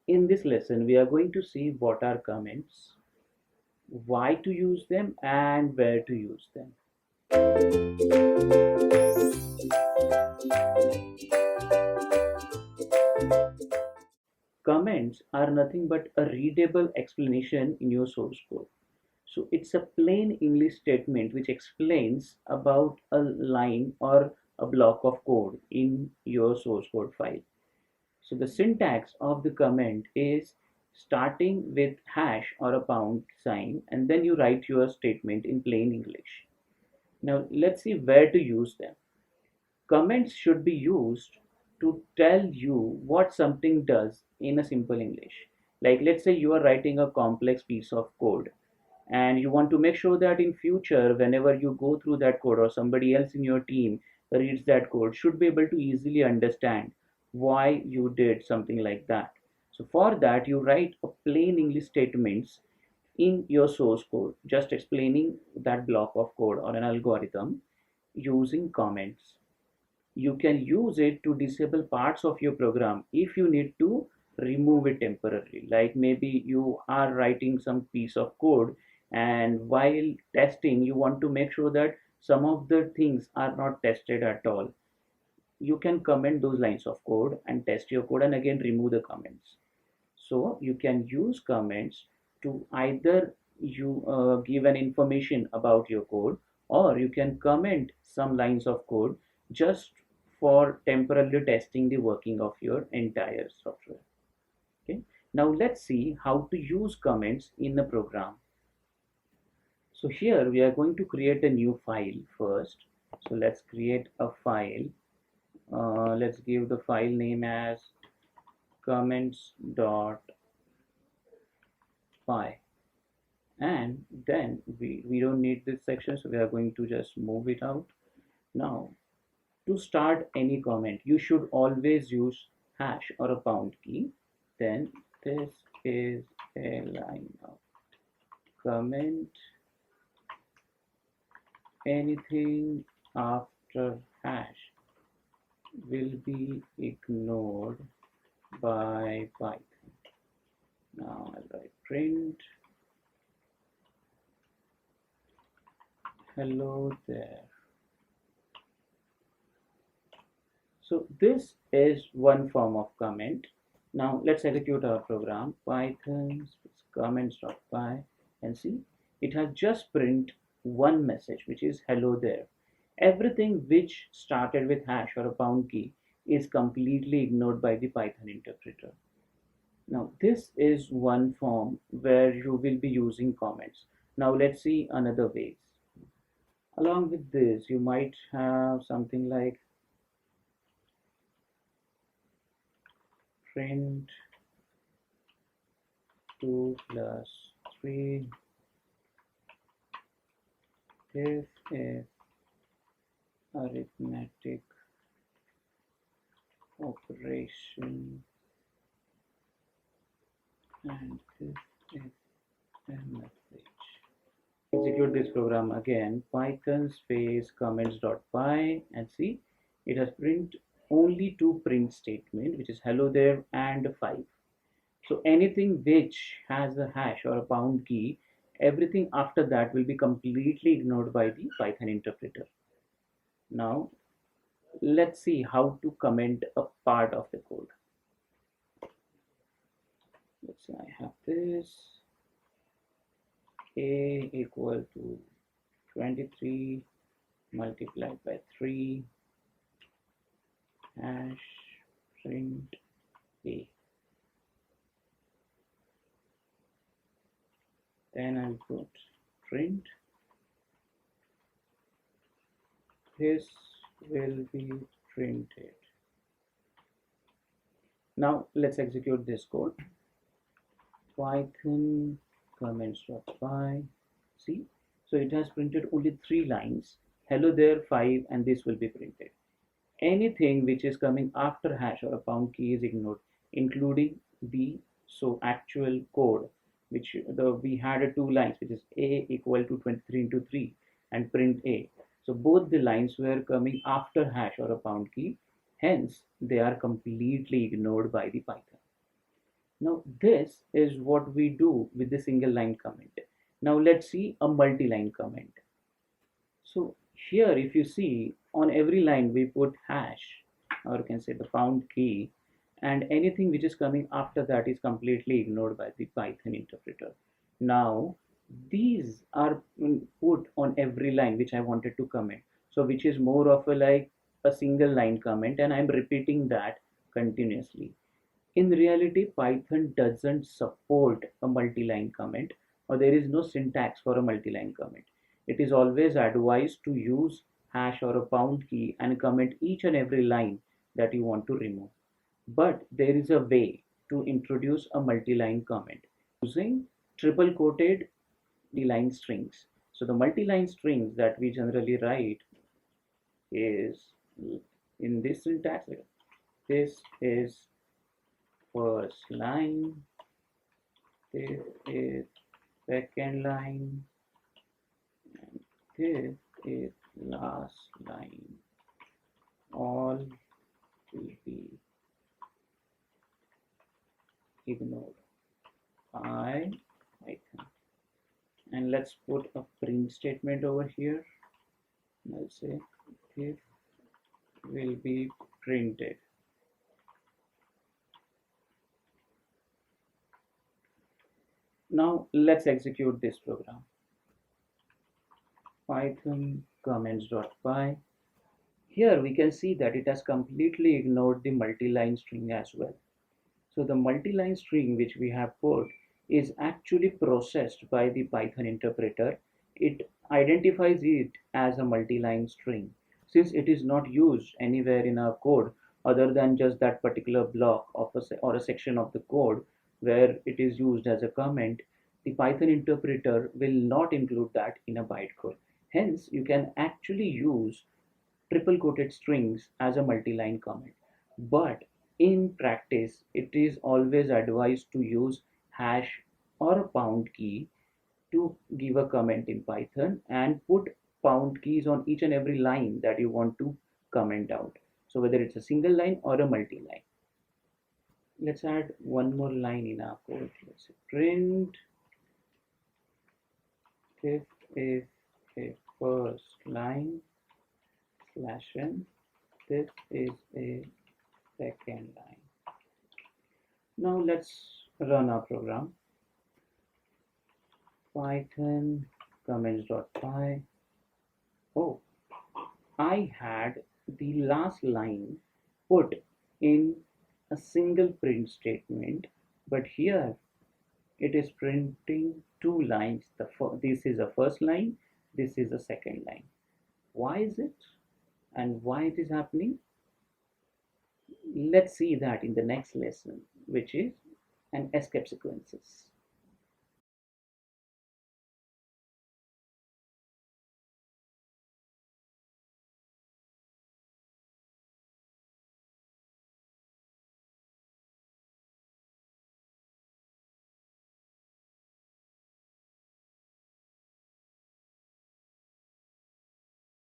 In this lesson, we are going to see what are comments, why to use them, and where to use them. Comments are nothing but a readable explanation in your source code. So it's a plain English statement which explains about a line or a block of code in your source code file. So the syntax of the comment is starting with hash or a pound sign, and then you write your statement in plain English. Now let's see where to use them. Comments should be used to tell you what something does in a simple English. Like let's say you are writing a complex piece of code and you want to make sure that in future whenever you go through that code or somebody else in your team reads that code should be able to easily understand why you did something like that. So for that you write a plain English statements in your source code just explaining that block of code or an algorithm using comments. You can use it to disable parts of your program if you need to remove it temporarily. Like maybe you are writing some piece of code and while testing you want to make sure that some of the things are not tested at all. You can comment those lines of code and test your code and again remove the comments. So you can use comments to either you give an information about your code, or you can comment some lines of code just for temporarily testing the working of your entire software. Okay. Now let's see how to use comments in a program. So here we are going to create a new file first. So let's create a file. Let's give the file name as comments.py, and then we don't need this section, so we are going to just move it out. Now to start any comment you should always use hash or a pound key. Then this is a line of comment, anything after hash will be ignored by Python. Now I'll write print hello there. So this is one form of comment. Now let's execute our program. Python comments.py, and see it has just print one message which is hello there. Everything which started with hash or a pound key is completely ignored by the Python interpreter. Now this is one form where you will be using comments. Now let's see another ways. Along with this you might have something like print 2 plus 3 if arithmetic operation, and this is a message. Execute this program again, python space comments.py, and see it has print only two print statement which is hello there and 5. So anything which has a hash or a pound key, everything after that will be completely ignored by the Python interpreter. Now let's see how to comment a part of the code. Let's say I have this a equal to 23 multiplied by 3 hash print a. Then I'll put print this will be printed. Now let's execute this code. Python comments.py. See, so it has printed only 3 lines, hello there 5, and this will be printed. Anything which is coming after hash or a pound key is ignored, including the actual code which we had a 2 lines which is a equal to 23 into 3 and print a. So both the lines were coming after hash or a pound key, hence they are completely ignored by the Python. Now this is what we do with the single line comment. Now let's see a multi-line comment. So here if you see, on every line we put hash, or you can say the pound key, and anything which is coming after that is completely ignored by the Python interpreter. Now these are put on every line which I wanted to comment. So which is more of a like a single line comment, and I'm repeating that continuously. In reality, Python doesn't support a multi-line comment, or there is no syntax for a multi-line comment. It is always advised to use hash or a pound key and comment each and every line that you want to remove. But there is a way to introduce a multi-line comment using triple quoted line strings. So the multi-line strings that we generally write is in this syntax. This is first line, this is second line, and this is last line. All will be ignored by Python. And let's put a print statement over here. Let's say this will be printed. Now let's execute this program. Python comments.py. Here we can see that it has completely ignored the multi-line string as well. So the multi-line string which we have put is actually processed by the Python interpreter. It identifies it as a multi-line string. Since it is not used anywhere in our code other than just that particular block of or a section of the code where it is used as a comment, the Python interpreter will not include that in a bytecode. Hence, you can actually use triple quoted strings as a multi-line comment. But in practice, it is always advised to use hash or a pound key to give a comment in Python and put pound keys on each and every line that you want to comment out. So whether it's a single line or a multi-line. Let's add one more line in our code. Let's say print this is a first line slash n. This is a second line. Now let's run our program. Python comments.py. Oh, I had the last line put in a single print statement, but here it is printing two lines. This is a first line, this is a second line. Why is it? And why it is happening? Let's see that in the next lesson, which is an escape sequences.